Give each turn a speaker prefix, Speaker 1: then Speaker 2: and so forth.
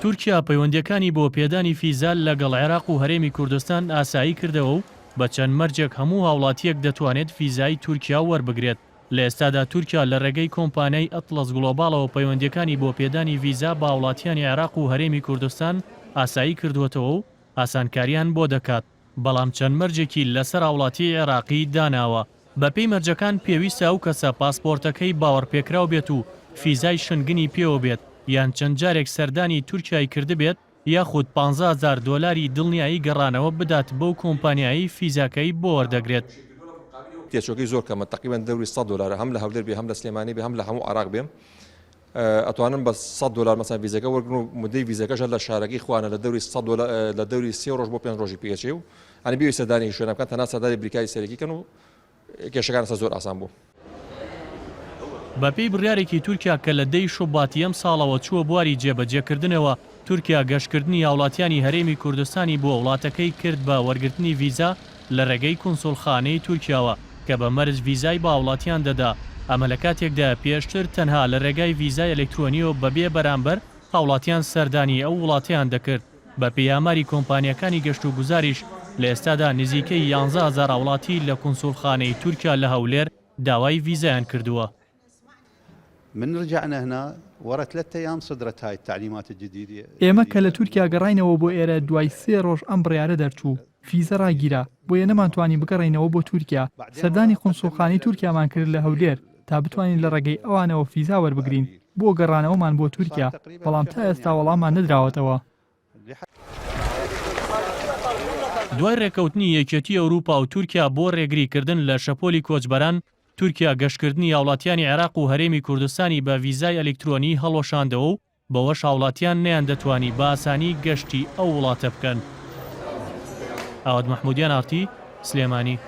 Speaker 1: تورکیا پەیوەندیەکانی بۆ پێدانی فیزا لەگەڵ عێراق و هەرێمی کوردستان ئاسایی کردەوە و بە چەند مەرجێک هەموو هاوڵاتیەک دەتوانێت فیزای تورکیا وەربگرێت. لە ئێستادا تورکیا لە ڕێگەی کۆمپانیای ئەتڵەس گلۆباڵەوە پەیوەندیەکانی بۆ پێدانی ڤیزا بە هاوڵاتیانی عێراق و هەرێمی کوردستان ئاسایی کردووەتەوە و ئاسانکاریان بۆ دەکات. بەڵام چەند مەرجێکی لەسەر هاوڵاتی عێراقی داناوە. بەپێی مەرجەکان پێویستە ئەو کەسە پاسپۆرتەکەی باوەڕپێکراو بێت و فیزای شنگنی پێوە بێت یان چەند جارێک سەردانی تورکیای کردبێت یاخود 15,000 دۆلاری دڵنیایی گەڕانەوە بدات بەو کۆمپانیایی فیزاکەی بۆ وەردەگرێت.
Speaker 2: تێچۆکەی زۆر کەمە تقریبا دەوری 100 دلار هەم لە هەولێر بێ هەم لە سلێمانی بێ هەم لە هەموو عێراق بێ ئەتوانن بە 100 دلار مەسەن ڤیزەکە وەرگن و مدەی ڤیزەکەش لە شارەکەی خوانە لە دەوری 100 دلار لە دەوری 30 ڕۆژ بۆ 5 ڕۆژی پێچێ و ئەنی بێ سەردانی شوێنە بکەن تەنها سەردانی بریکاری سەرەکی کەن و کێشەکان زۆر ئاسان بوو.
Speaker 1: بەپێی بڕیارێکی تورکیا کە لە دەی شوباتی ئەم ساڵەوە چووە بواری جێبەجێکردنەوە تورکیا گەشتکردنی هاوڵاتیانی هەرێمی کوردستانی بۆ وڵاتەکەی کرد بە وەرگرتنی ڤیزا لە ڕێگەی کونسوڵخانەی تورکیاوە کە بە مەرج ڤیزای بە هاوڵاتیان دەدا. ئەمە لە کاتێکدا پێشتر تەنها لە ڕێگای ڤیزای ئەلکترۆنیەوە بەبێ بەرامبەر هاوڵاتیان سەردانی ئەو وڵاتیان دەکرد. بە پێیاماری کۆمپانیەکانی گەشت و گوزاریش لە ئێستادا نزیکەی 11,000 هاوڵاتی لە کونسوڵخانەی تورکیا لە هەولێر داوای ڤیزایان کردووە.
Speaker 3: من رجعنا هنا ورا 3 أيام صدرت هاي التعليمات الجديدة.
Speaker 4: ئێمە کە لە تورکیا گەڕاینەوە بۆ ئێرە دوای 3 ڕۆژ ئەم بڕیارە دەرچوو. فیزە ڕاگیرە بۆیە نەمانتوانی بگەڕێینەوە بۆ تورکیا. سەردانی قونسوڵخانەی تورکیامان کرد لە هەولێر تا بتوانین لە ڕێگەی ئەوانەوە فیزا وەربگرین بۆ گەڕانەوەمان بۆ تورکیا بەڵام تا ئێستا وەڵاممان نەدراوەتەوە.
Speaker 1: دوای ڕێکەوتنی یەکێتی ئەوروپا و تورکیا بۆ ڕێگریکردن لە شەپۆلی کۆچبەران تورکیا گەشتکردنی هاوڵاتیانی عێراق و هەرێمی کوردستانی بە ڤیزای ئەلکترۆنی هەڵۆشاندەوە و بەوەش هاوڵاتیان نەیان دەتوانی بە ئاسانی گەشتی ئەو وڵاتە بکەن. ئاواد مەحمودیان ئارتی، سلێمانی.